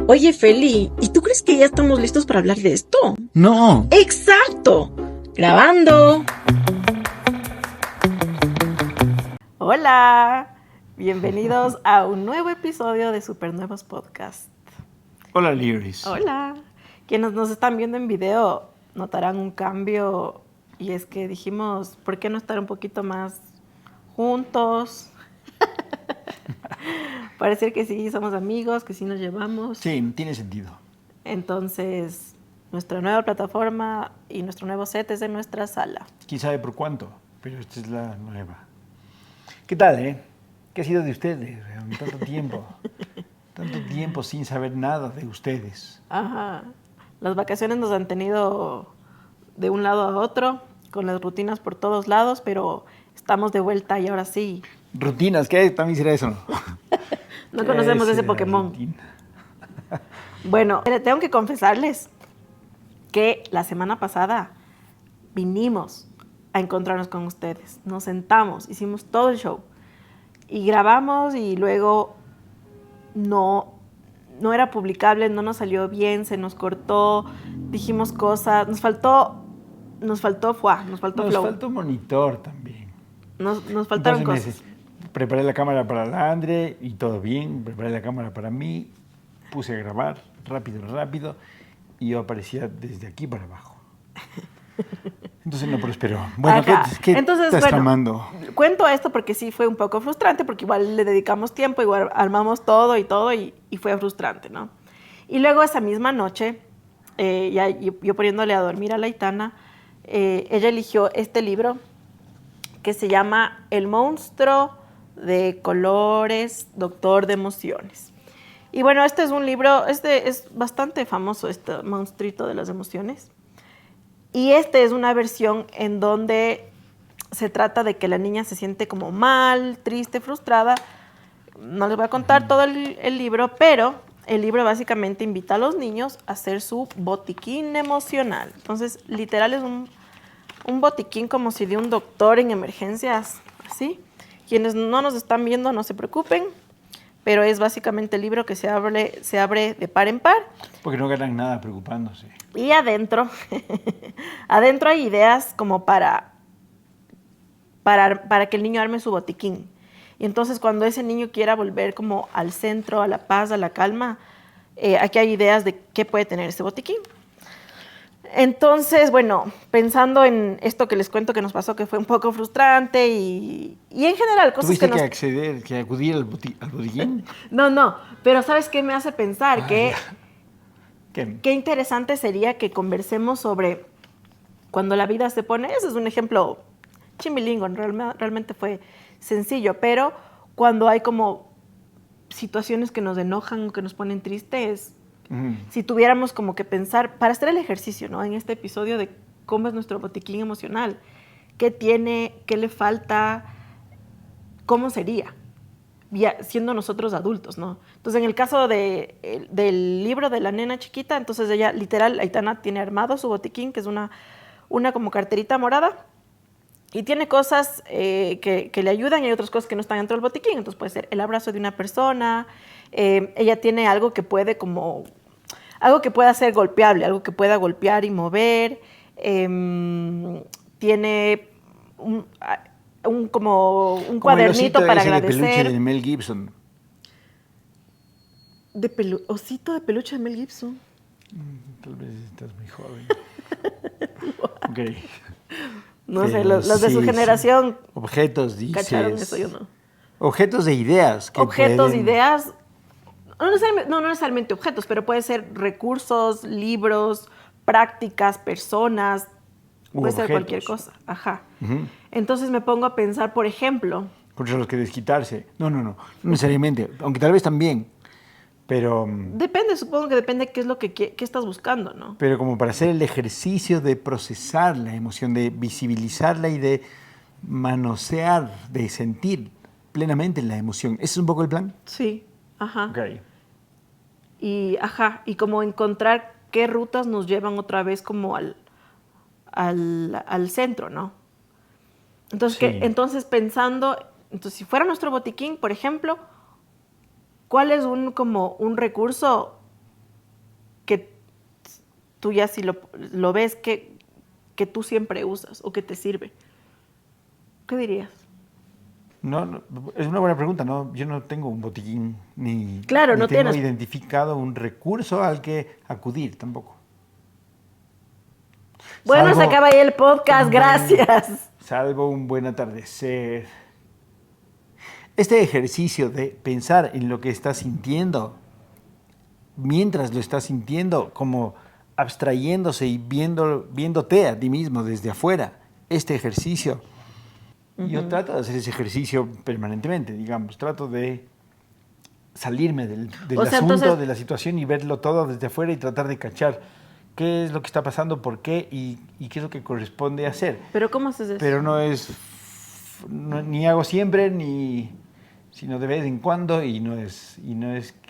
Oye, Feli, ¿y tú crees que ya estamos listos para hablar de esto? No. ¡Exacto! Grabando. Hola, bienvenidos a un nuevo episodio de Supernuevos Podcast. Hola, Liris. Hola, quienes nos están viendo en video notarán un cambio y es que dijimos, ¿por qué no estar un poquito más juntos? Parecer que sí somos amigos, que sí nos llevamos. Sí, tiene sentido. Entonces, nuestra nueva plataforma y nuestro nuevo set es en nuestra sala. ¿Quién sabe por cuánto? Pero esta es la nueva. ¿Qué tal, ¿Qué ha sido de ustedes? Tanto tiempo. Tanto tiempo sin saber nada de ustedes. Ajá. Las vacaciones nos han tenido de un lado a otro, con las rutinas por todos lados, pero estamos de vuelta y ahora sí. ¿Rutinas? ¿Qué también será eso? No conocemos ese Pokémon. Bueno, tengo que confesarles que la semana pasada vinimos a encontrarnos con ustedes. Nos sentamos, hicimos todo el show y grabamos y luego no era publicable, no nos salió bien, se nos cortó, dijimos cosas, nos faltó flow. Nos faltó monitor también. Nos faltaron cosas. Preparé la cámara para la Andre y todo bien. Preparé la cámara para mí. Puse a grabar rápido. Y yo aparecía desde aquí para abajo. Entonces no prosperó. Bueno, ¿qué Entonces, estás tramando? Cuento esto porque sí fue un poco frustrante, porque igual le dedicamos tiempo, igual armamos todo y fue frustrante, ¿no? Y luego esa misma noche, yo poniéndole a dormir a la Aitana, ella eligió este libro que se llama El monstruo de colores, doctor de emociones. Y bueno, este es un libro, es bastante famoso, este monstruito de las emociones. Y este es una versión en donde se trata de que la niña se siente como mal, triste, frustrada. No les voy a contar todo el libro, pero el libro básicamente invita a los niños a hacer su botiquín emocional. Entonces, literal es un botiquín como si de un doctor en emergencias, así. Quienes no nos están viendo, no se preocupen, pero es básicamente el libro que se abre de par en par. Porque no ganan nada preocupándose. Y adentro hay ideas como para que el niño arme su botiquín. Y entonces cuando ese niño quiera volver como al centro, a la paz, a la calma, aquí hay ideas de qué puede tener ese botiquín. Entonces, bueno, pensando en esto que les cuento que nos pasó, que fue un poco frustrante y en general cosas que ¿Tuviste que acudir al botiquín? No, pero ¿sabes qué me hace pensar? Qué interesante sería que conversemos sobre cuando la vida se pone, ese es un ejemplo chimilingo, realmente fue sencillo, pero cuando hay como situaciones que nos enojan o que nos ponen tristes, si tuviéramos como que pensar, para hacer el ejercicio, ¿no? En este episodio de cómo es nuestro botiquín emocional, qué tiene, qué le falta, cómo sería, ya siendo nosotros adultos, ¿no? Entonces, en el caso del libro de la nena chiquita, entonces ella, literal, Aitana tiene armado su botiquín, que es una como carterita morada, y tiene cosas que le ayudan y hay otras cosas que no están dentro del botiquín. Entonces puede ser el abrazo de una persona, ella tiene algo que puede ser golpeable, algo que pueda golpear y mover, tiene un cuadernito para agradecer. De peluche de Mel Gibson. Osito de peluche de Mel Gibson. Tal vez estás muy joven. Ok. No sé, los de su generación. Sí. Objetos, dices. ¿Cacharon eso? Yo no. Objetos de ideas. Ideas. No necesariamente objetos, pero puede ser recursos, libros, prácticas, personas. Puede ser cualquier cosa. Ajá. Uh-huh. Entonces me pongo a pensar, por ejemplo. Contra los que desquitarse. No necesariamente. Aunque tal vez también. Pero supongo que depende qué es lo qué estás buscando, ¿no? Pero como para hacer el ejercicio de procesar la emoción, de visibilizarla y de manosear, de sentir plenamente la emoción. ¿Ese es un poco el plan? Sí, ajá. Okay. Y como encontrar qué rutas nos llevan otra vez como al centro, ¿no? Entonces, sí. Entonces si fuera nuestro botiquín, por ejemplo, ¿cuál es un recurso tú ya si lo ves que tú siempre usas o que te sirve? ¿Qué dirías? No, es una buena pregunta. No, yo no tengo un botiquín ni, Claro, ni no tengo tienes. identificado un recurso al que acudir tampoco. Bueno, se Salvo acaba ahí el podcast, un gracias. Salvo un buen atardecer. Este ejercicio de pensar en lo que estás sintiendo, mientras lo estás sintiendo, como abstrayéndose y viéndote a ti mismo desde afuera, este ejercicio. Yo trato de hacer ese ejercicio permanentemente, digamos. Trato de salirme del O sea, asunto, entonces, de la situación y verlo todo desde afuera y tratar de cachar qué es lo que está pasando, por qué y qué es lo que corresponde hacer. ¿pero cómo haces eso? Pero ni hago siempre, sino de vez en cuando y no es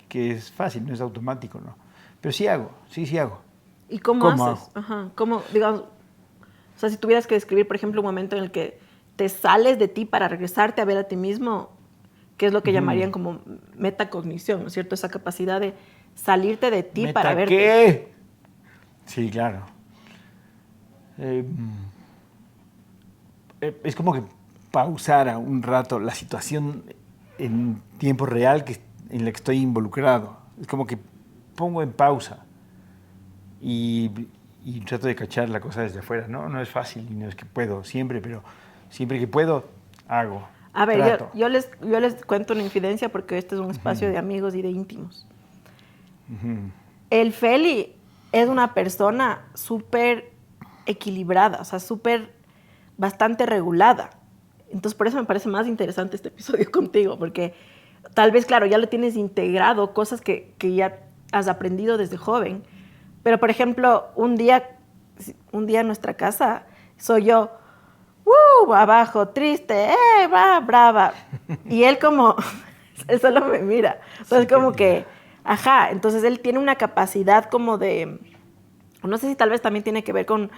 que es fácil, no es automático, ¿no? Pero sí hago, sí hago. ¿Y cómo ¿Cómo haces? hago? Ajá, ¿cómo, digamos, o sea, si tuvieras que describir, por ejemplo, un momento en el que te sales de ti para regresarte a ver a ti mismo, ¿qué es lo que llamarían como metacognición, ¿no es cierto? Esa capacidad de salirte de ti para verte. ¿Qué? Sí, claro. Es como que pausara un rato la situación en tiempo real en la que estoy involucrado. Es como que pongo en pausa y, y trato de cachar la cosa desde afuera. No es fácil y no es que puedo siempre, pero siempre que puedo, hago. A ver, Trato. yo les cuento una infidencia porque este es un espacio de amigos y de íntimos. El Feli es una persona súper equilibrada, o sea, bastante regulada. Entonces, por eso me parece más interesante este episodio contigo, porque tal vez, claro, ya lo tienes integrado, cosas que ya has aprendido desde joven. Pero, por ejemplo, un día en nuestra casa soy yo, abajo, triste, brava. Y él él solo me mira. Entonces, como que, ajá, entonces él tiene una capacidad como de, no sé si tal vez también tiene que ver con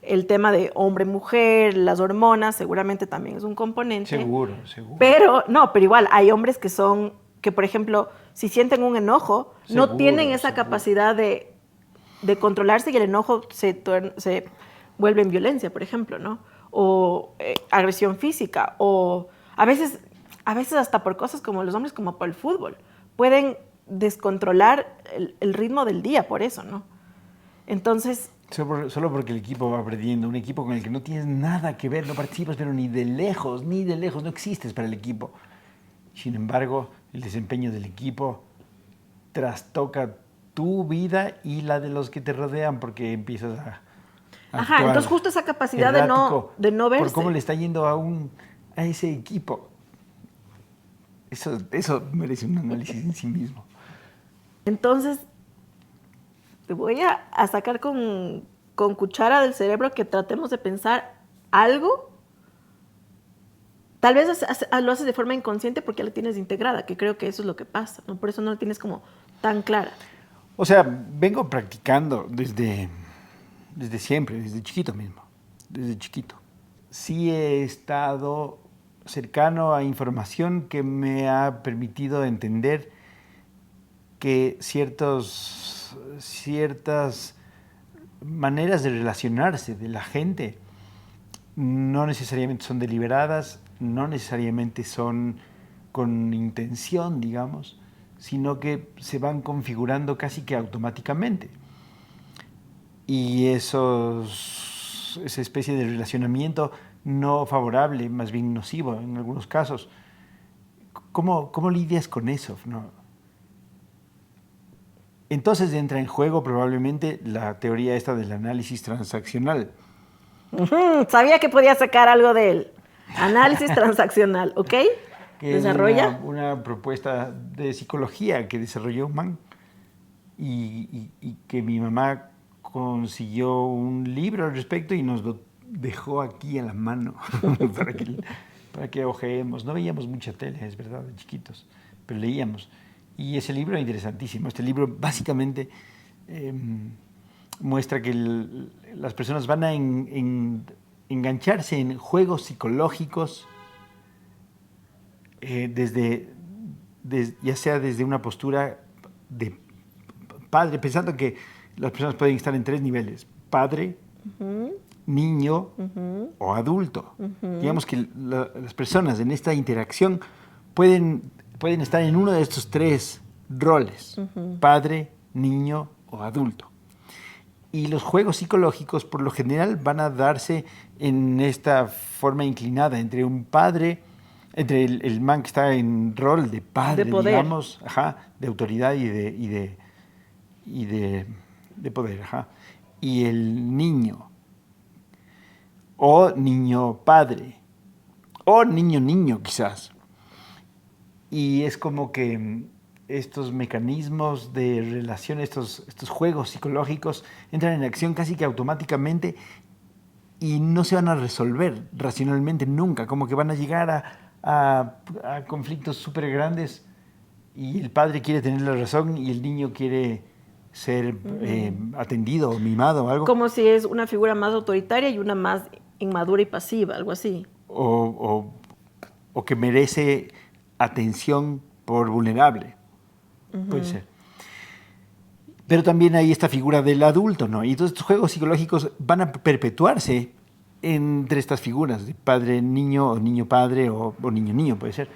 el tema de hombre-mujer, las hormonas, seguramente también es un componente. Seguro. Pero igual, hay hombres que por ejemplo, si sienten un enojo, no tienen esa capacidad de controlarse y el enojo se vuelve en violencia, por ejemplo, ¿no? O agresión física, o a veces hasta por cosas como los hombres, como por el fútbol, pueden descontrolar el ritmo del día por eso, ¿no? Entonces... Solo porque el equipo va perdiendo, un equipo con el que no tienes nada que ver, no participas, pero ni de lejos, no existes para el equipo. Sin embargo, el desempeño del equipo trastoca tu vida y la de los que te rodean porque empiezas a Ajá, entonces justo esa capacidad de no verse. Por cómo le está yendo a ese equipo. Eso merece un análisis en sí mismo. Entonces, te voy a sacar con cuchara del cerebro que tratemos de pensar algo. Tal vez lo haces de forma inconsciente porque ya lo tienes integrada, que creo que eso es lo que pasa, ¿no? Por eso no lo tienes como tan clara. O sea, vengo practicando desde siempre, desde chiquito mismo, desde chiquito. Sí he estado cercano a información que me ha permitido entender que ciertas maneras de relacionarse de la gente no necesariamente son deliberadas, no necesariamente son con intención, digamos, sino que se van configurando casi que automáticamente. Y esa especie de relacionamiento no favorable, más bien nocivo en algunos casos, ¿cómo lidias con eso? ¿No? Entonces entra en juego probablemente la teoría esta del análisis transaccional. Sabía que podía sacar algo de él. Análisis transaccional, ¿ok? Que ¿Desarrolla? es una propuesta de psicología que desarrolló un man y que mi mamá consiguió un libro al respecto y nos lo dejó aquí en la mano para que ojeemos. No veíamos mucha tele, es verdad, de chiquitos, pero leíamos. Y ese libro es interesantísimo. Este libro básicamente muestra que las personas van a engancharse en juegos psicológicos ya sea desde una postura de padre, pensando que las personas pueden estar en 3 niveles: padre, niño o adulto. Digamos que las personas en esta interacción pueden estar en uno de estos 3 roles: padre, niño o adulto. Y los juegos psicológicos por lo general van a darse en esta forma inclinada entre un padre, entre el man que está en rol de padre, de poder, digamos, de autoridad y de poder, y el niño, o niño padre, o niño quizás. Y es como que estos mecanismos de relación, estos juegos psicológicos entran en acción casi que automáticamente y no se van a resolver racionalmente nunca, como que van a llegar a conflictos súper grandes y el padre quiere tener la razón y el niño quiere ser atendido o mimado o algo. Como si es una figura más autoritaria y una más inmadura y pasiva, algo así. O que merece atención por vulnerable. Puede ser. Pero también hay esta figura del adulto, ¿no? Y entonces estos juegos psicológicos van a perpetuarse entre estas figuras de padre-niño o niño-padre o niño-niño, puede ser.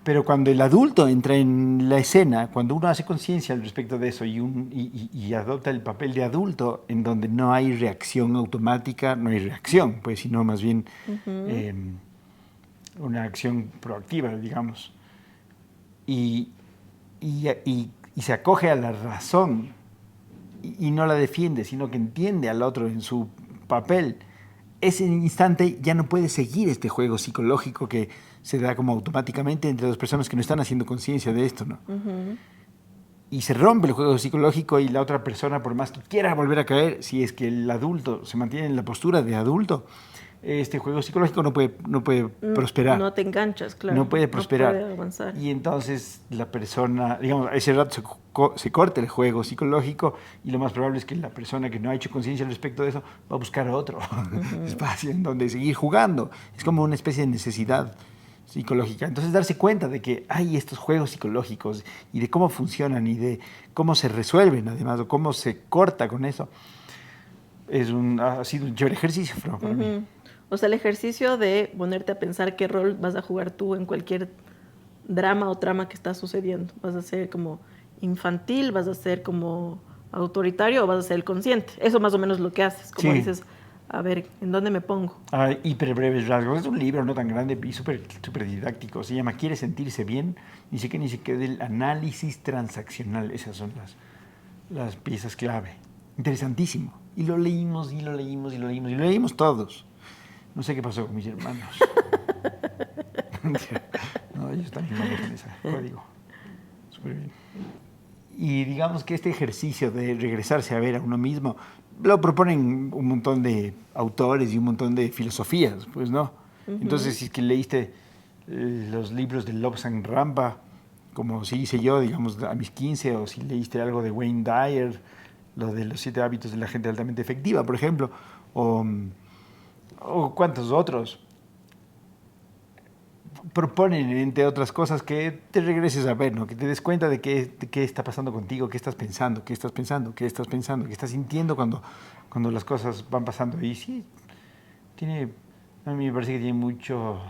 Pero cuando el adulto entra en la escena, cuando uno hace conciencia al respecto de eso y adopta el papel de adulto, en donde no hay reacción automática, no hay reacción, pues, sino más bien una acción proactiva, digamos. Y se acoge a la razón y no la defiende, sino que entiende al otro en su papel, ese instante ya no puede seguir este juego psicológico que se da como automáticamente entre dos personas que no están haciendo conciencia de esto, ¿no? Y se rompe el juego psicológico y la otra persona, por más que quiera volver a caer, si es que el adulto se mantiene en la postura de adulto, este juego psicológico no puede prosperar. No te enganchas, claro. No puede prosperar. No puede avanzar. Y entonces la persona, digamos, a ese rato se corta el juego psicológico y lo más probable es que la persona que no ha hecho conciencia al respecto de eso va a buscar otro espacio en donde seguir jugando. Es como una especie de necesidad psicológica. Entonces darse cuenta de que hay estos juegos psicológicos y de cómo funcionan y de cómo se resuelven además o cómo se corta con eso ha sido un chévere ejercicio para mí. O sea, el ejercicio de ponerte a pensar qué rol vas a jugar tú en cualquier drama o trama que está sucediendo. ¿Vas a ser como infantil, vas a ser como autoritario o vas a ser el consciente? Eso más o menos es lo que haces. Como dices, a ver, ¿en dónde me pongo? Hiper breves rasgos. Es un libro no tan grande y súper didáctico. Se llama ¿Quiere sentirse bien? Ni siquiera del análisis transaccional. Esas son las piezas clave. Interesantísimo. Y lo leímos todos. No sé qué pasó con mis hermanos. No, ellos también manejan ese código. Súper bien. Y digamos que este ejercicio de regresarse a ver a uno mismo lo proponen un montón de autores y un montón de filosofías, pues, ¿no? Entonces, si es que leíste los libros de Lobsang Rampa, como si hice yo, digamos, a mis 15, o si leíste algo de Wayne Dyer, lo de los 7 hábitos de la gente altamente efectiva, por ejemplo, o cuántos otros, proponen, entre otras cosas, que te regreses a ver, ¿no? Que te des cuenta de qué está pasando contigo, qué estás pensando, qué estás sintiendo cuando las cosas van pasando. Y sí, a mí me parece que tiene mucho...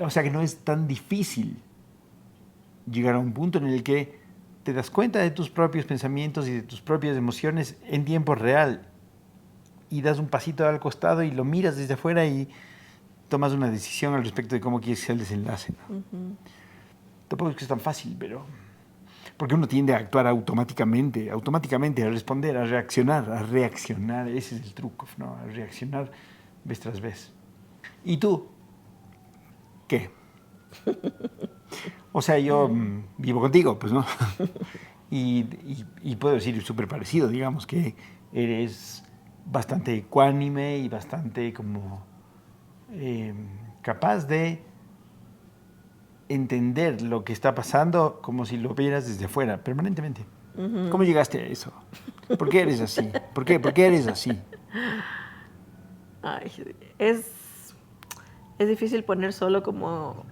o sea, que no es tan difícil llegar a un punto en el que te das cuenta de tus propios pensamientos y de tus propias emociones en tiempo real y das un pasito al costado y lo miras desde afuera y tomas una decisión al respecto de cómo quieres que sea el desenlace, ¿no? Tampoco es que es tan fácil, pero... porque uno tiende a actuar automáticamente, a responder, a reaccionar. Ese es el truco, ¿no? A reaccionar vez tras vez. ¿Y tú? ¿Qué? O sea, yo vivo contigo, pues, ¿no? y puedo decir súper parecido, digamos, que eres bastante ecuánime y bastante como capaz de entender lo que está pasando como si lo vieras desde afuera, permanentemente. ¿Cómo llegaste a eso? ¿Por qué eres así? ¿Por qué eres así? Ay, es difícil poner solo como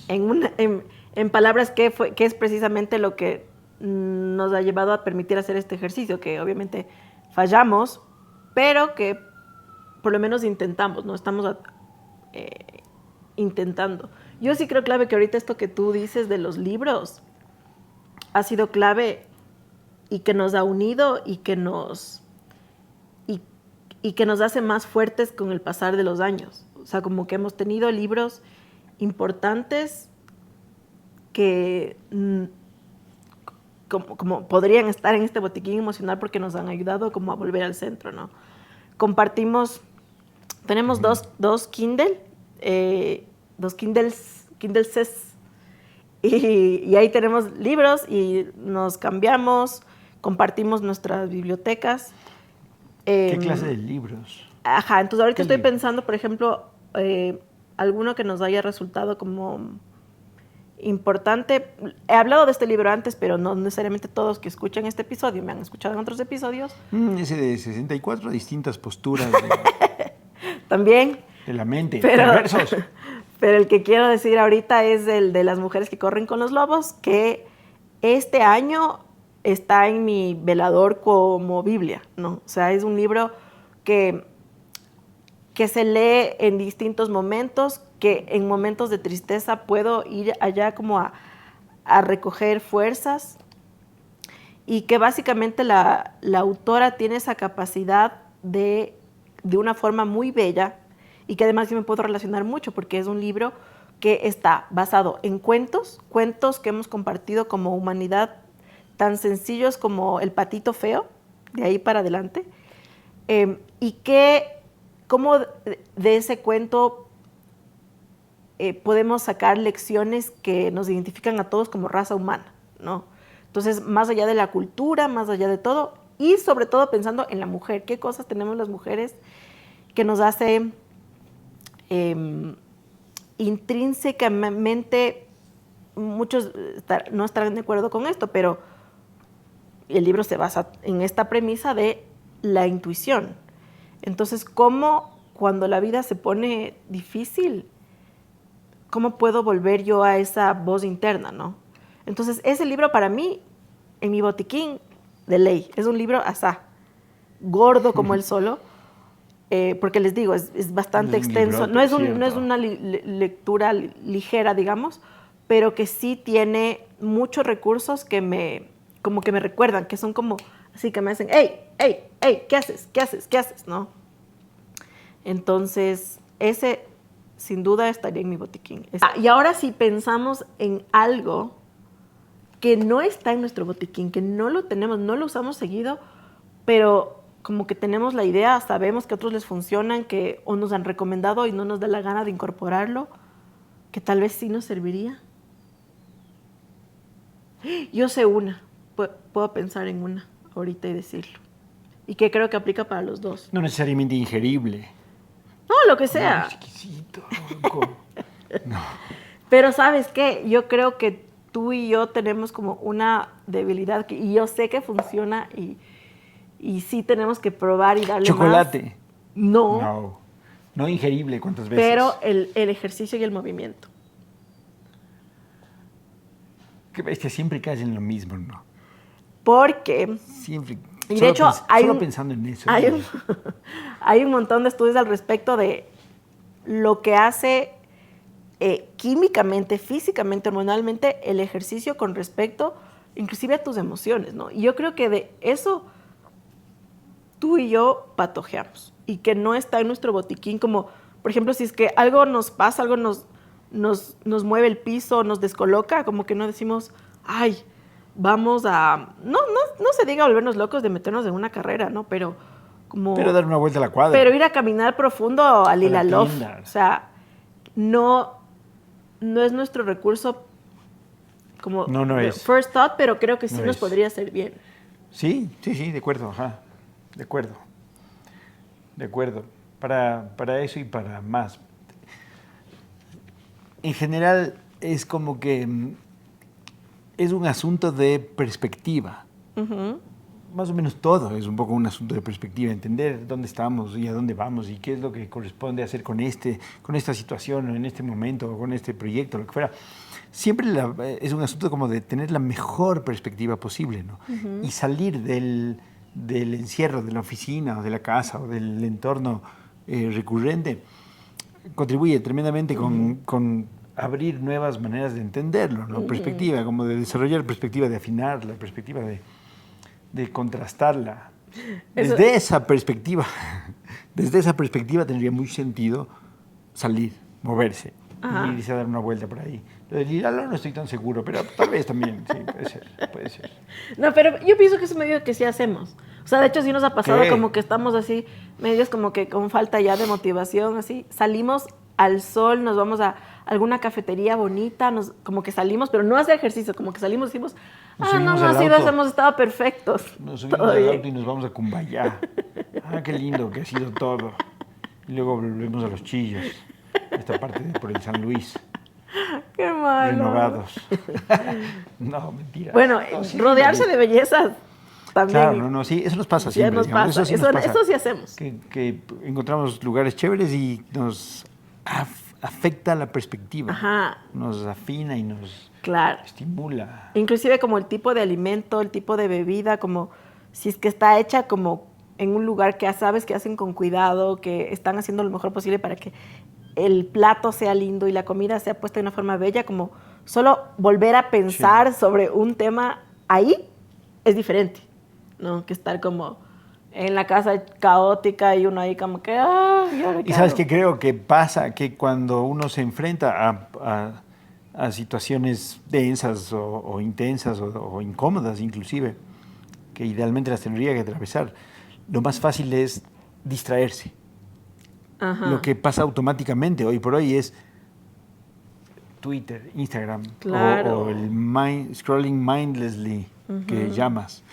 en palabras qué es precisamente lo que nos ha llevado a permitir hacer este ejercicio, que obviamente fallamos, pero que por lo menos intentamos, ¿no? Estamos intentando. Yo sí creo clave que ahorita esto que tú dices de los libros ha sido clave y que nos ha unido y que nos hace más fuertes con el pasar de los años. O sea, como que hemos tenido libros importantes que como podrían estar en este botiquín emocional porque nos han ayudado como a volver al centro, ¿no? Compartimos, tenemos dos Kindle, dos Kindles, y ahí tenemos libros y nos cambiamos, compartimos nuestras bibliotecas. ¿Qué clase de libros? Ajá, entonces ahorita estoy libros? pensando, por ejemplo, alguno que nos haya resultado como importante. He hablado de este libro antes, pero no necesariamente todos que escuchan este episodio me han escuchado en otros episodios. Ese de 64 distintas posturas También. de la mente, Pero, perversos. pero el que quiero decir ahorita es el de las mujeres que corren con los lobos, que este año está en mi velador como Biblia, ¿no? O sea, es un libro que se lee en distintos momentos, que en momentos de tristeza puedo ir allá como a recoger fuerzas, y que básicamente la autora tiene esa capacidad de una forma muy bella, y que además yo me puedo relacionar mucho porque es un libro que está basado en cuentos que hemos compartido como humanidad, tan sencillos como El patito feo, de ahí para adelante, y que como de ese cuento podemos sacar lecciones que nos identifican a todos como raza humana, ¿no? Entonces, más allá de la cultura, más allá de todo, y sobre todo pensando en la mujer, ¿qué cosas tenemos las mujeres que nos hace intrínsecamente, muchos no estarán de acuerdo con esto, pero el libro se basa en esta premisa de la intuición. Entonces, ¿cómo cuando la vida se pone difícil, cómo puedo volver yo a esa voz interna, ¿no? Entonces, ese libro para mí, en mi botiquín, de ley, es un libro asá, gordo como él solo, porque les digo, es bastante extenso. Librote, no es una lectura ligera, digamos, pero que sí tiene muchos recursos que como que me recuerdan, que son como así que me hacen, ¡hey, hey, hey! ¿Qué haces? ¿Qué haces? ¿Qué haces? ¿No? Entonces, ese sin duda estaría en mi botiquín. Y ahora si pensamos en algo que no está en nuestro botiquín, que no lo tenemos, no lo usamos seguido, pero como que tenemos la idea, sabemos que a otros les funcionan, que o nos han recomendado y no nos da la gana de incorporarlo, que tal vez sí nos serviría. Yo sé una, puedo pensar en una ahorita y decirlo. Y que creo que aplica para los dos. No necesariamente ingerible. No, lo que sea. No, exquisito, loco. No. Pero ¿sabes qué? Yo creo que tú y yo tenemos como una debilidad, y yo sé que funciona, y sí tenemos que probar y darle ¿Chocolate? más. No. No. No ingerible, ¿cuántas veces? Pero el ejercicio y el movimiento. Qué bestia, siempre caes en lo mismo, ¿no? Porque, Siempre. y de hecho, solo pensando en eso. hay un montón de estudios al respecto de lo que hace químicamente, físicamente, hormonalmente, el ejercicio con respecto inclusive a tus emociones, ¿no? Y yo creo que de eso tú y yo patojeamos, y que no está en nuestro botiquín, como, por ejemplo, si es que algo nos pasa, algo nos mueve el piso, nos descoloca, como que no decimos, ay, vamos a... No se diga volvernos locos de meternos en una carrera, ¿no? Pero como... Pero dar una vuelta a la cuadra. Pero ir a caminar profundo al Ilalov. O sea, no es nuestro recurso como No es. first thought, pero creo que sí No nos es. podría servir. Sí, de acuerdo, ajá. De acuerdo. Para eso y para más. En general es como que es un asunto de perspectiva. Uh-huh. más o menos todo es un poco un asunto de perspectiva, entender dónde estamos y a dónde vamos y qué es lo que corresponde hacer con esta situación o en este momento o con este proyecto, lo que fuera. Siempre es un asunto como de tener la mejor perspectiva posible, ¿no? Y salir del encierro de la oficina o de la casa o del entorno recurrente contribuye tremendamente con abrir nuevas maneras de entenderlo, ¿no? Perspectiva, como de desarrollar perspectiva, de afinar la perspectiva, de contrastarla. Desde esa perspectiva tendría mucho sentido salir, moverse, irse a dar una vuelta por ahí. Lo del Iralo no estoy tan seguro, pero tal vez también, sí, puede ser. No, pero yo pienso que es medio que sí hacemos. O sea, de hecho sí nos ha pasado ¿Qué? como que estamos así, medios como que con falta ya de motivación, así. Salimos al sol, nos vamos a alguna cafetería bonita, como que salimos, pero no hacer ejercicio, como que salimos y decimos, así hemos estado perfectos. Nos subimos al auto y nos vamos a Cumbayá. Qué lindo que ha sido todo. Y luego volvemos a Los Chillos, esta parte por el San Luis. Qué malo. Renovados. No, mentira. Bueno, no, sí, rodearse de bellezas también. Claro, sí, eso nos pasa Ya siempre. nos pasa. Eso sí hacemos. Que encontramos lugares chéveres y nos afecta la perspectiva. Ajá. Nos afina y nos Claro. estimula. Inclusive como el tipo de alimento, el tipo de bebida, como si es que está hecha como en un lugar que ya sabes que hacen con cuidado, que están haciendo lo mejor posible para que el plato sea lindo y la comida sea puesta de una forma bella, como solo volver a pensar sobre un tema ahí es diferente, ¿no? Que estar como en la casa caótica y uno ahí como que, Y sabes que creo que pasa que cuando uno se enfrenta a situaciones densas o intensas o incómodas inclusive, que idealmente las tendría que atravesar, lo más fácil es distraerse. Ajá. Lo que pasa automáticamente hoy por hoy es Twitter, Instagram, Claro. o el scrolling mindlessly que llamas.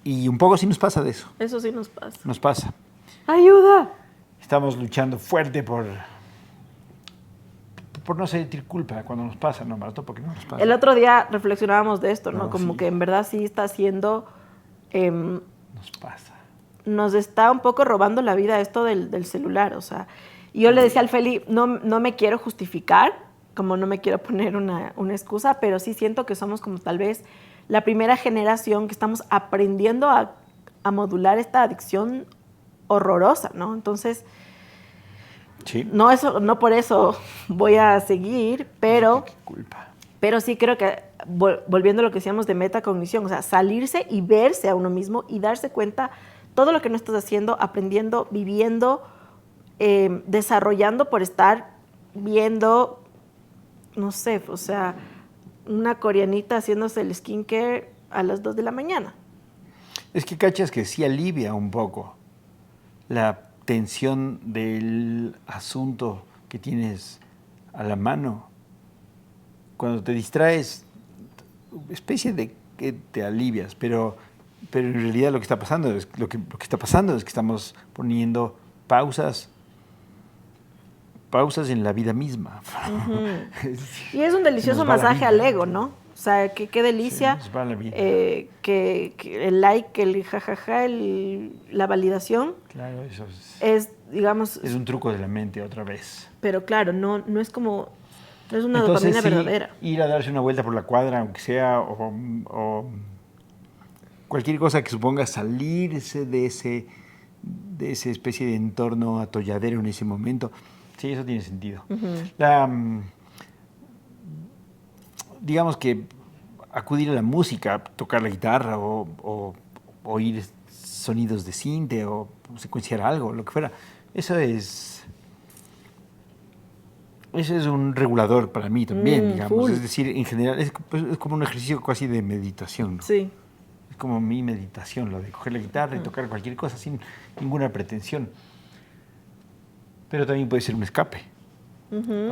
Y un poco sí nos pasa de eso. Eso sí nos pasa. Nos pasa. ¡Ayuda! Estamos luchando fuerte por no sentir culpa cuando nos pasa, no más, porque no nos pasa. El otro día reflexionábamos de esto, ¿no? No, Como sí. que en verdad sí está haciendo... Nos pasa. nos está un poco robando la vida esto del celular, o sea, y yo le decía al Feli, no me quiero justificar, como no me quiero poner una excusa, pero sí siento que somos como tal vez la primera generación que estamos aprendiendo a modular esta adicción horrorosa, ¿no? Entonces, Sí. no por eso voy a seguir, pero... Qué culpa. Pero sí creo que, volviendo a lo que decíamos de metacognición, o sea, salirse y verse a uno mismo y darse cuenta todo lo que no estás haciendo, aprendiendo, viviendo, desarrollando por estar viendo, no sé, o sea, una coreanita haciéndose el skincare a las 2 de la mañana. Es que cachas que sí alivia un poco la tensión del asunto que tienes a la mano. Cuando te distraes, especie de que te alivias, pero en realidad lo que está pasando es lo que está pasando es que estamos poniendo pausas en la vida misma. Y es un delicioso masaje al ego, ¿no? O sea, qué delicia. Se nos va la vida. Que el like, el jajaja, la validación. Claro, eso es, digamos... es un truco de la mente otra vez. Pero claro, no es como... No es una Entonces, dopamina sí, verdadera. ir a darse una vuelta por la cuadra, aunque sea, o cualquier cosa que suponga salirse de esa especie de entorno atolladero en ese momento, sí, eso tiene sentido. Digamos que acudir a la música, tocar la guitarra o oír sonidos de cinte o secuenciar algo, lo que fuera, eso es un regulador para mí también, digamos. Full. Es decir, en general, es como un ejercicio casi de meditación, ¿no? Sí. Es como mi meditación, lo de coger la guitarra y tocar cualquier cosa sin ninguna pretensión. Pero también puede ser un escape.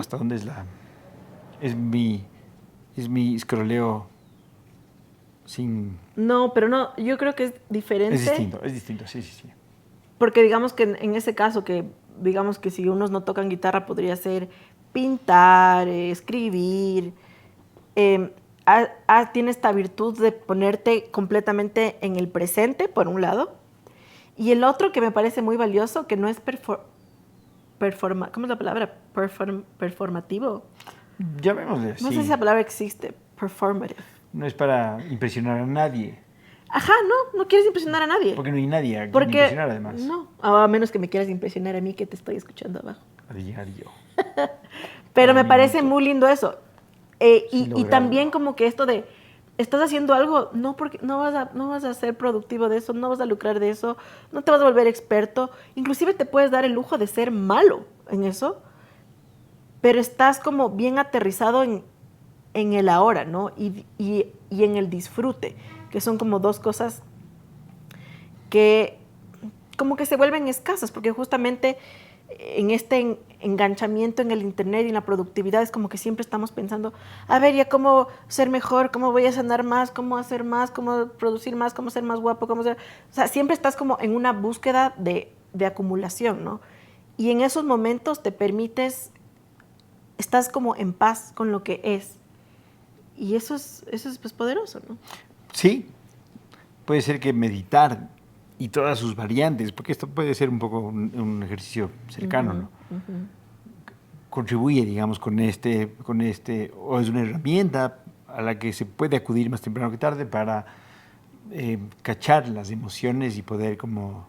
¿Hasta dónde es mi scrolleo sin... No, pero no, yo creo que es diferente. Es distinto, sí. Porque digamos que en ese caso, digamos que si unos no tocan guitarra, podría ser pintar, escribir. tiene esta virtud de ponerte completamente en el presente, por un lado, y el otro que me parece muy valioso, que no es ¿cómo es la palabra? Performativo. Llamémosle así. No sé si esa palabra existe, performative. No es para impresionar a nadie. Ajá, no quieres impresionar a nadie. Porque no hay nadie a quien impresionar, además. No, a menos que me quieras impresionar a mí, que te estoy escuchando abajo. A diario. Pero me parece muy lindo eso. Y lograrlo. también como que esto de, estás haciendo algo, no, porque no vas a ser productivo de eso, no vas a lucrar de eso, no te vas a volver experto. Inclusive te puedes dar el lujo de ser malo en eso, pero estás como bien aterrizado en el ahora, ¿no? Y en el disfrute, que son como dos cosas que como que se vuelven escasas, porque justamente en este enganchamiento en el internet y en la productividad es como que siempre estamos pensando, a ver, ya cómo ser mejor, cómo voy a sanar más, cómo hacer más, cómo producir más, cómo ser más guapo, cómo ser... O sea, siempre estás como en una búsqueda de acumulación, ¿no? Y en esos momentos te permites, estás como en paz con lo que es. Y eso es pues poderoso, ¿no? Sí, puede ser que meditar y todas sus variantes, porque esto puede ser un poco un ejercicio cercano, ¿no? Contribuye, digamos, con este, o es una herramienta a la que se puede acudir más temprano que tarde para cachar las emociones y poder como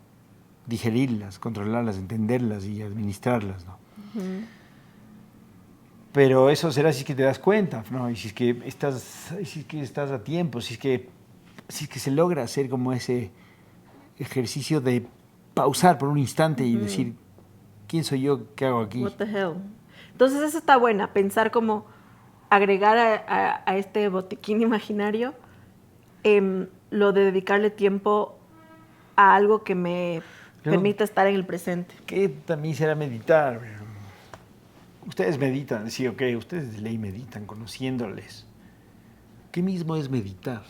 digerirlas, controlarlas, entenderlas y administrarlas, ¿no? Pero eso será si es que te das cuenta, ¿no? Y si es que estás a tiempo, si es que se logra hacer como ese ejercicio de pausar por un instante y decir, ¿quién soy yo? ¿Qué hago aquí? What the hell? Entonces eso está buena, pensar como agregar a este botiquín imaginario lo de dedicarle tiempo a algo que me permita estar en el presente. ¿Qué también será meditar? Ustedes meditan, sí, ok, ustedes de ley meditan, conociéndoles. ¿Qué mismo es meditar?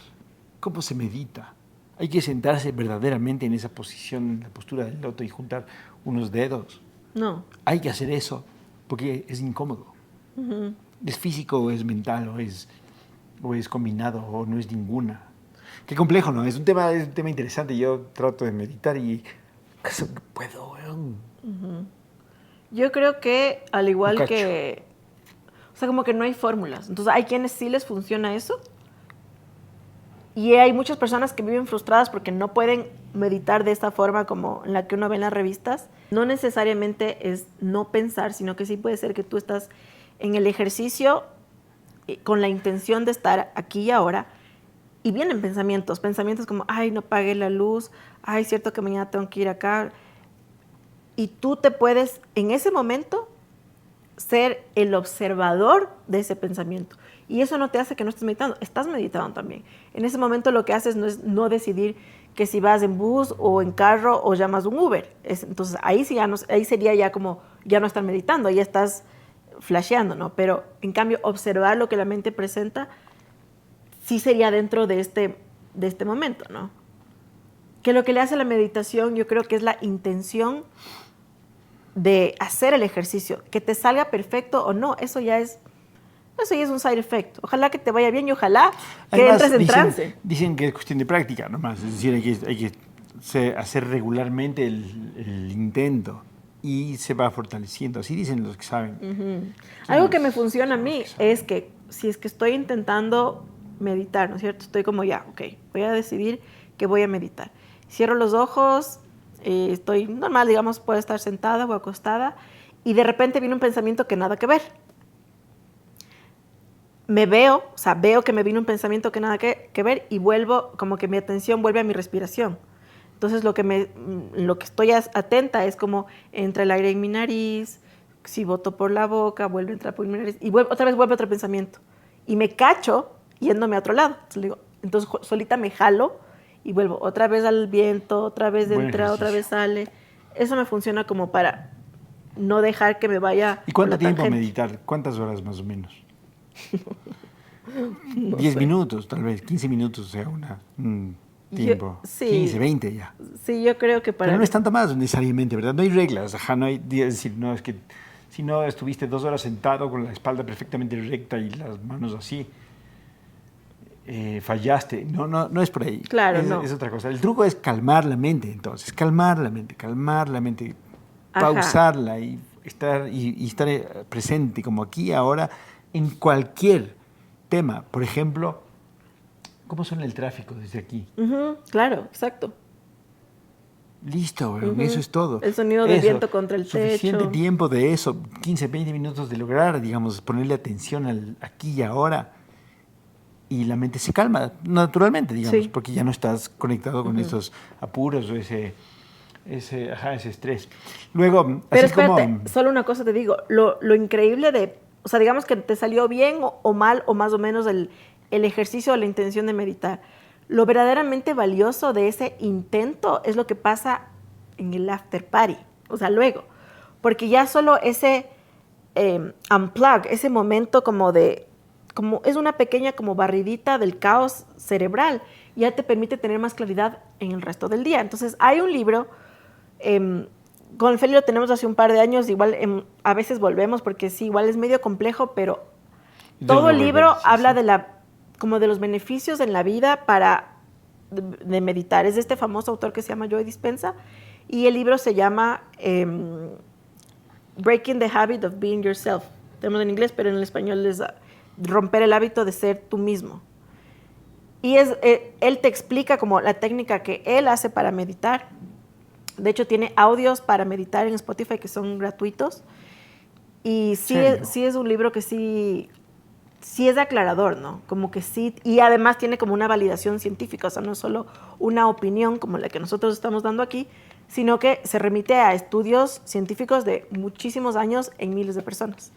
¿Cómo se medita? Hay que sentarse verdaderamente en esa posición, en la postura del loto y juntar unos dedos. No. Hay que hacer eso porque es incómodo. ¿Es físico o es mental o es combinado o no es ninguna? Qué complejo, ¿no? Es un tema interesante. Yo trato de meditar y casi que puedo, weón. Yo creo que al igual que... O sea, como que no hay fórmulas. Entonces hay quienes sí les funciona eso. Y hay muchas personas que viven frustradas porque no pueden meditar de esta forma como en la que uno ve en las revistas. No necesariamente es no pensar, sino que sí puede ser que tú estás en el ejercicio con la intención de estar aquí y ahora y vienen pensamientos como, ay, no pagué la luz, ay, cierto que mañana tengo que ir acá. Y tú te puedes, en ese momento, ser el observador de ese pensamiento. Y eso no te hace que no estés meditando, estás meditando también. En ese momento lo que haces no es no decidir que si vas en bus o en carro o llamas un Uber. Entonces ahí sí ahí sería ya como, ya no estar meditando, ahí estás flasheando, ¿no? Pero en cambio observar lo que la mente presenta sí sería dentro de este momento, ¿no? Que lo que le hace a la meditación yo creo que es la intención de hacer el ejercicio. Que te salga perfecto o no, eso ya es un side effect. Ojalá que te vaya bien y ojalá que Además, entres en trance. Dicen que es cuestión de práctica nomás, es decir, hay que hacer regularmente el intento y se va fortaleciendo, así dicen los que saben. Algo que me funciona a mí es que si es que estoy intentando meditar, ¿no es cierto? Estoy como ya, ok, voy a decidir que voy a meditar. Cierro los ojos, estoy normal, digamos, puedo estar sentada o acostada y de repente viene un pensamiento que nada que ver. Veo que me vino un pensamiento que nada que ver y vuelvo, como que mi atención vuelve a mi respiración. Entonces lo que estoy atenta es como entra el aire en mi nariz, si boto por la boca, vuelve a entrar por mi nariz y otra vez vuelve otro pensamiento. Y me cacho yéndome a otro lado. Entonces solita me jalo y vuelvo otra vez al viento, otra vez entra, otra vez sale. Eso me funciona como para no dejar que me vaya. ¿Y cuánto tiempo meditar? ¿Cuántas horas más o menos? 10 minutos, tal vez, 15 minutos, o sea, un tiempo. Sí, 15, 20 ya. Sí, yo creo que para... Pero no es tanto más necesariamente, ¿verdad? No hay reglas, no hay, es decir, no es que si no estuviste 2 horas sentado con la espalda perfectamente recta y las manos así, fallaste. No es por ahí. Claro, no. Es otra cosa. El truco es calmar la mente, entonces. Calmar la mente, Ajá. pausarla y estar presente, como aquí, ahora, en cualquier tema. Por ejemplo, ¿cómo suena el tráfico desde aquí? Ujú, claro, exacto. Listo, weón, Ujú. eso es todo. El sonido del viento contra el Suficiente techo. tiempo de eso, 15, 20 minutos de lograr, digamos, ponerle atención al aquí y ahora. Y la mente se calma naturalmente, digamos, Sí. porque ya no estás conectado con esos apuros o ese estrés. Luego, Pero así espérate, como... solo una cosa te digo, lo increíble de, o sea, digamos que te salió bien o mal o más o menos el ejercicio o la intención de meditar. Lo verdaderamente valioso de ese intento es lo que pasa en el after party, o sea, luego, porque ya solo ese unplug, ese momento como es una pequeña como barridita del caos cerebral, ya te permite tener más claridad en el resto del día. Entonces, hay un libro... con el Feli lo tenemos hace un par de años, igual a veces volvemos porque sí, igual es medio complejo, pero todo el libro habla de como de los beneficios en la vida de meditar. Es de este famoso autor que se llama Joe Dispenza y el libro se llama Breaking the Habit of Being Yourself. Tenemos en inglés, pero en el español es romper el hábito de ser tú mismo. Y él te explica como la técnica que él hace para meditar. De hecho, tiene audios para meditar en Spotify que son gratuitos. Y sí es un libro que sí es aclarador, ¿no? Como que sí. Y además tiene como una validación científica. O sea, no es solo una opinión como la que nosotros estamos dando aquí, sino que se remite a estudios científicos de muchísimos años en miles de personas.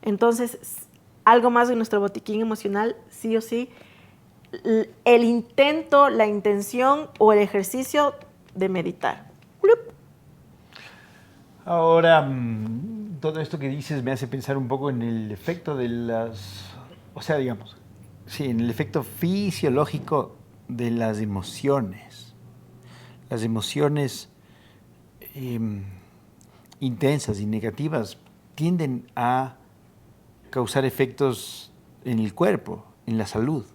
Entonces, algo más de nuestro botiquín emocional, sí o sí. El intento, la intención o el ejercicio de meditar. Ahora, todo esto que dices me hace pensar un poco en el efecto o sea, digamos, sí, en el efecto fisiológico de las emociones. Las emociones intensas y negativas tienden a causar efectos en el cuerpo, en la salud.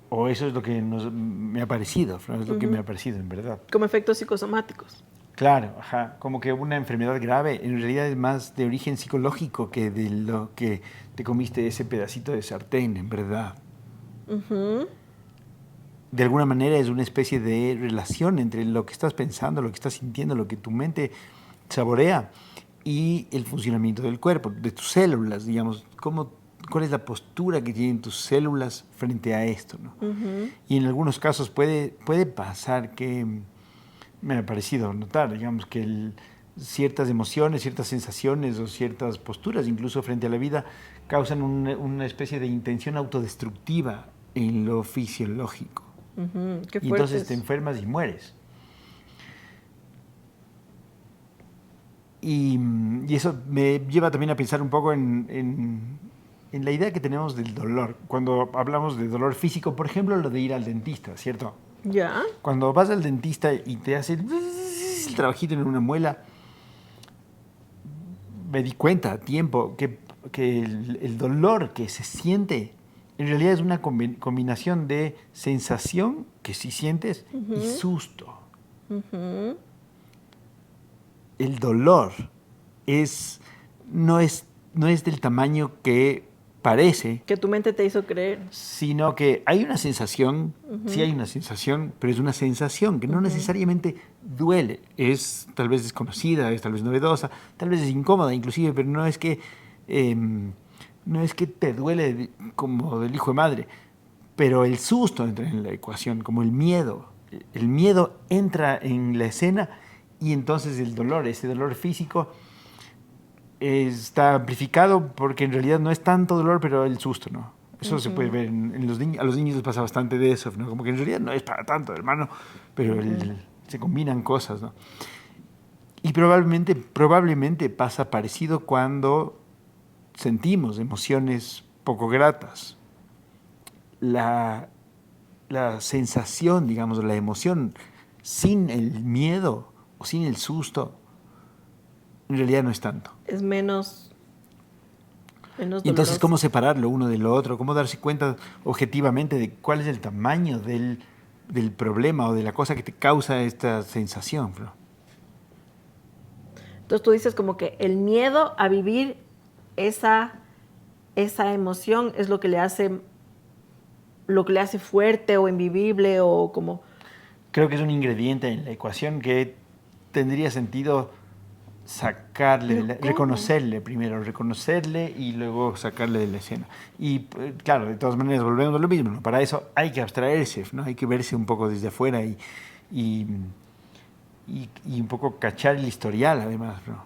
O eso es lo que me ha parecido, ¿no? Es lo que me ha parecido, en verdad. Como efectos psicosomáticos. Claro, ajá. Como que una enfermedad grave en realidad es más de origen psicológico que de lo que te comiste ese pedacito de sartén, en verdad. De alguna manera es una especie de relación entre lo que estás pensando, lo que estás sintiendo, lo que tu mente saborea y el funcionamiento del cuerpo, de tus células, digamos. ¿Cuál es la postura que tienen tus células frente a esto, ¿no? Y en algunos casos puede pasar que... Me ha parecido notar, digamos, que ciertas emociones, ciertas sensaciones o ciertas posturas, incluso frente a la vida, causan una especie de intención autodestructiva en lo fisiológico. Qué Y entonces te enfermas y mueres. Y eso me lleva también a pensar un poco en la idea que tenemos del dolor. Cuando hablamos de dolor físico, por ejemplo, lo de ir al dentista, ¿cierto? Ya. Cuando vas al dentista y te hace el trabajito en una muela, me di cuenta a tiempo que el dolor que se siente en realidad es una combinación de sensación que sí sientes y susto. El dolor no es del tamaño que parece. Que tu mente te hizo creer. Sino que hay una sensación, sí hay una sensación, pero es una sensación que no necesariamente duele. Es tal vez desconocida, es tal vez novedosa, tal vez es incómoda inclusive, pero no es que te duele como del hijo de madre. Pero el susto entra en la ecuación, como el miedo. El miedo entra en la escena y entonces el dolor, ese dolor físico, está amplificado porque en realidad no es tanto dolor, pero el susto, ¿no? Eso se puede ver en los niños. A los niños les pasa bastante de eso, ¿no? Como que en realidad no es para tanto, hermano, pero se combinan cosas, ¿no? Y probablemente pasa parecido cuando sentimos emociones poco gratas. La sensación, digamos, la emoción sin el miedo o sin el susto, en realidad no es tanto. Es menos menos Y entonces, doloroso. ¿cómo separarlo uno del otro? ¿Cómo darse cuenta objetivamente de cuál es el tamaño del problema o de la cosa que te causa esta sensación, bro? Entonces tú dices como que el miedo a vivir esa emoción es lo que le hace fuerte o invivible o como... Creo que es un ingrediente en la ecuación que tendría sentido sacarle, ¿Pero cómo? reconocerle y luego sacarle de la escena. Y claro, de todas maneras volvemos a lo mismo, ¿no? Para eso hay que abstraerse, ¿no? Hay que verse un poco desde afuera y un poco cachar el historial, además, ¿no?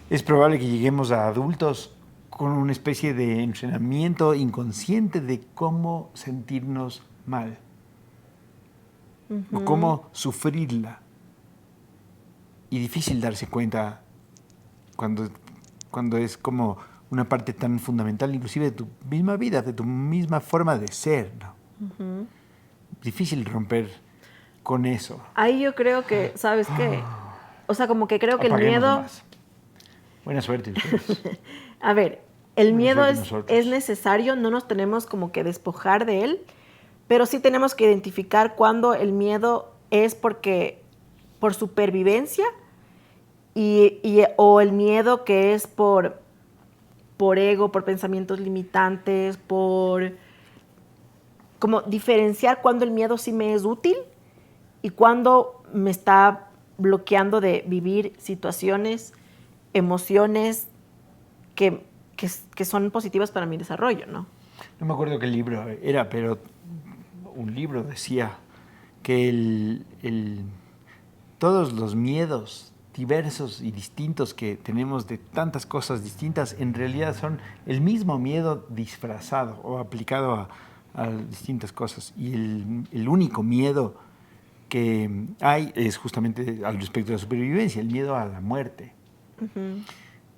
Es probable que lleguemos a adultos con una especie de entrenamiento inconsciente de cómo sentirnos mal o cómo sufrirla. Y difícil darse cuenta cuando es como una parte tan fundamental, inclusive de tu misma vida, de tu misma forma de ser, ¿no? Difícil romper con eso. Ahí yo creo que, ¿sabes qué? O sea, como que creo que el Apaguemos miedo... nomás. Buena suerte ustedes. A ver, el Buena miedo suerte nosotros. es necesario, no nos tenemos como que despojar de él, pero sí tenemos que identificar cuándo el miedo es por supervivencia o el miedo que es por ego, por pensamientos limitantes, por como diferenciar cuándo el miedo sí me es útil y cuándo me está bloqueando de vivir situaciones, emociones que son positivas para mi desarrollo, ¿no? No me acuerdo qué libro era, pero un libro decía que todos los miedos diversos y distintos que tenemos de tantas cosas distintas en realidad son el mismo miedo disfrazado o aplicado a distintas cosas. Y el único miedo que hay es justamente al respecto de la supervivencia, el miedo a la muerte.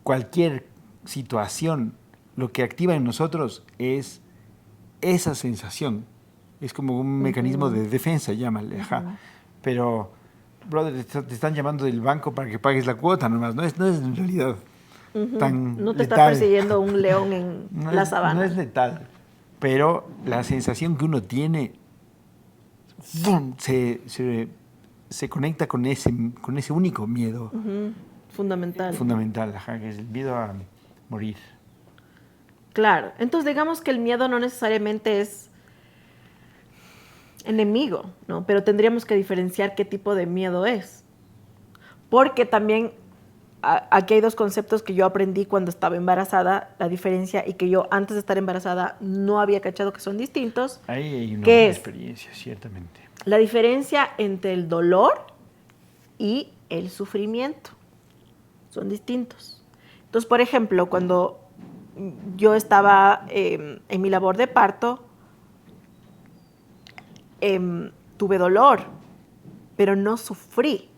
Cualquier situación, lo que activa en nosotros es esa sensación. Es como un mecanismo de defensa, llámale. Pero, brother, te están llamando del banco para que pagues la cuota nomás. No es en realidad tan No te está letal. persiguiendo un león en la sabana. No es letal. Pero la sensación que uno tiene ¡fum!, se conecta con ese único miedo Fundamental. fundamental, que es el miedo a morir. Claro. Entonces, digamos que el miedo no necesariamente es enemigo, ¿no? Pero tendríamos que diferenciar qué tipo de miedo es. Porque también aquí hay dos conceptos que yo aprendí cuando estaba embarazada, la diferencia, y que yo antes de estar embarazada no había cachado que son distintos. Ahí hay una ¿Qué buena es? experiencia, ciertamente. La diferencia entre el dolor y el sufrimiento. Son distintos. Entonces, por ejemplo, cuando yo estaba en mi labor de parto, tuve dolor, pero no sufrí.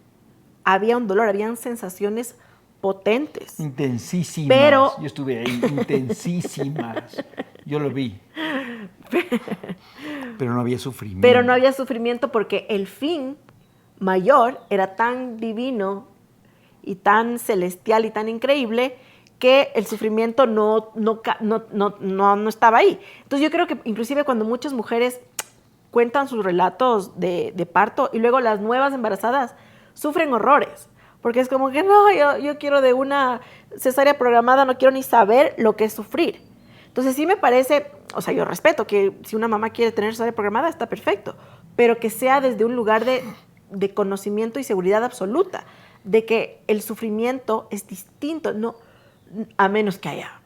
Había un dolor, habían sensaciones potentes. Intensísimas. Pero- Yo estuve ahí, intensísimas. Yo lo vi. Pero no había sufrimiento. Pero no había sufrimiento porque el fin mayor era tan divino y tan celestial y tan increíble que el sufrimiento no estaba ahí. Entonces yo creo que inclusive cuando muchas mujeres cuentan sus relatos de parto y luego las nuevas embarazadas sufren horrores, porque es como que no, yo quiero de una cesárea programada, no quiero ni saber lo que es sufrir. Entonces sí me parece, o sea, yo respeto que si una mamá quiere tener cesárea programada está perfecto, pero que sea desde un lugar de conocimiento y seguridad absoluta, de que el sufrimiento es distinto, no, a menos que haya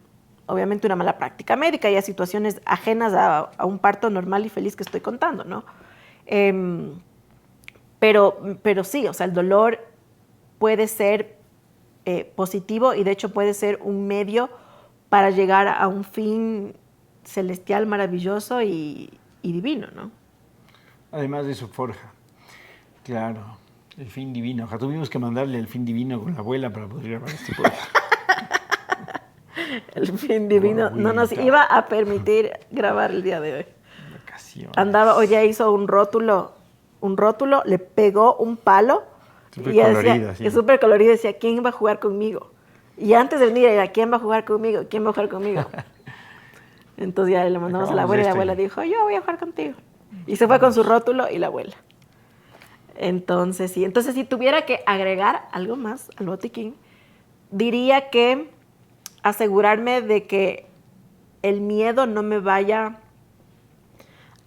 obviamente una mala práctica médica, haya situaciones ajenas a un parto normal y feliz que estoy contando, ¿no? Pero sí, o sea, el dolor puede ser positivo y de hecho puede ser un medio para llegar a un fin celestial, maravilloso y divino, ¿no? Además de su forja. Claro, el fin divino. Ojalá tuvimos que mandarle el fin divino con la abuela para poder grabar este podcast. El fin divino no nos iba a permitir grabar el día de hoy. Vacaciones. Andaba, o ya hizo un rótulo, le pegó un palo Súper y colorido, decía, sí. que súper colorido, decía, ¿quién va a jugar conmigo? Y antes de venir, era, ¿quién va a jugar conmigo? ¿Quién va a jugar conmigo? Entonces ya le mandamos a la abuela y la abuela dijo, yo voy a jugar contigo. Y se fue con su rótulo y la abuela. Entonces, sí. Entonces, si tuviera que agregar algo más al botiquín, diría que asegurarme de que el miedo no me vaya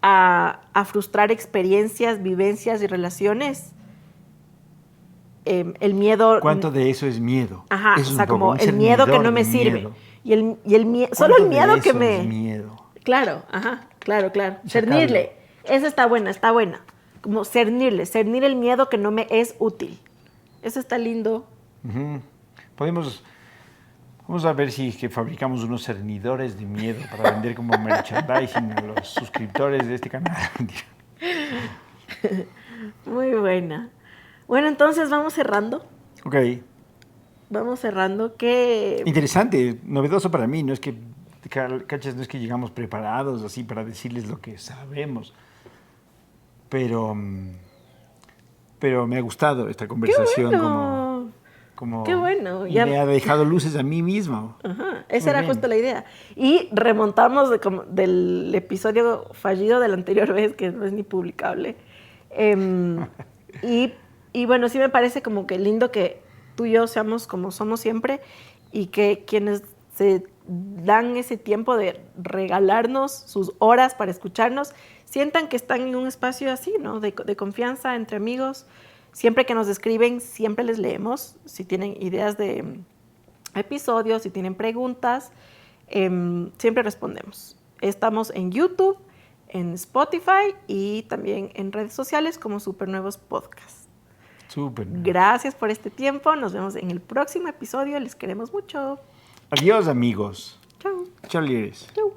a frustrar experiencias, vivencias y relaciones. El miedo... ¿Cuánto de eso es miedo? Ajá, Eso o sea, es un poco como un el miedo que no cernidor me de sirve. miedo. Y el miedo, solo el miedo ¿Cuánto que de me... eso es miedo? Claro, ajá, claro. Sacarlo. Cernirle. Esa está buena. Como cernir el miedo que no me es útil. Eso está lindo. Ujú. Vamos a ver si es que fabricamos unos cernidores de miedo para vender como merchandising a los suscriptores de este canal. Muy buena. Bueno, entonces vamos cerrando. Ok. Vamos cerrando. ¿Qué? Interesante, novedoso para mí. No es que, cachas, no es que llegamos preparados así para decirles lo que sabemos. Pero me ha gustado esta conversación. ¡Qué bueno! Como ¡Qué bueno! Y Ya... me ha dejado luces a mí mismo. Ajá, esa Muy era bien. justo la idea. Y remontamos del episodio fallido de la anterior vez, que no es ni publicable. Y bueno, sí me parece como que lindo que tú y yo seamos como somos siempre y que quienes se dan ese tiempo de regalarnos sus horas para escucharnos, sientan que están en un espacio así, ¿no? De confianza entre amigos. Siempre que nos escriben, siempre les leemos. Si tienen ideas de episodios, si tienen preguntas, siempre respondemos. Estamos en YouTube, en Spotify y también en redes sociales como Supernuevos Podcast. Súper. Gracias por este tiempo. Nos vemos en el próximo episodio. Les queremos mucho. Adiós, amigos. Chao. Chao, líderes. Chao.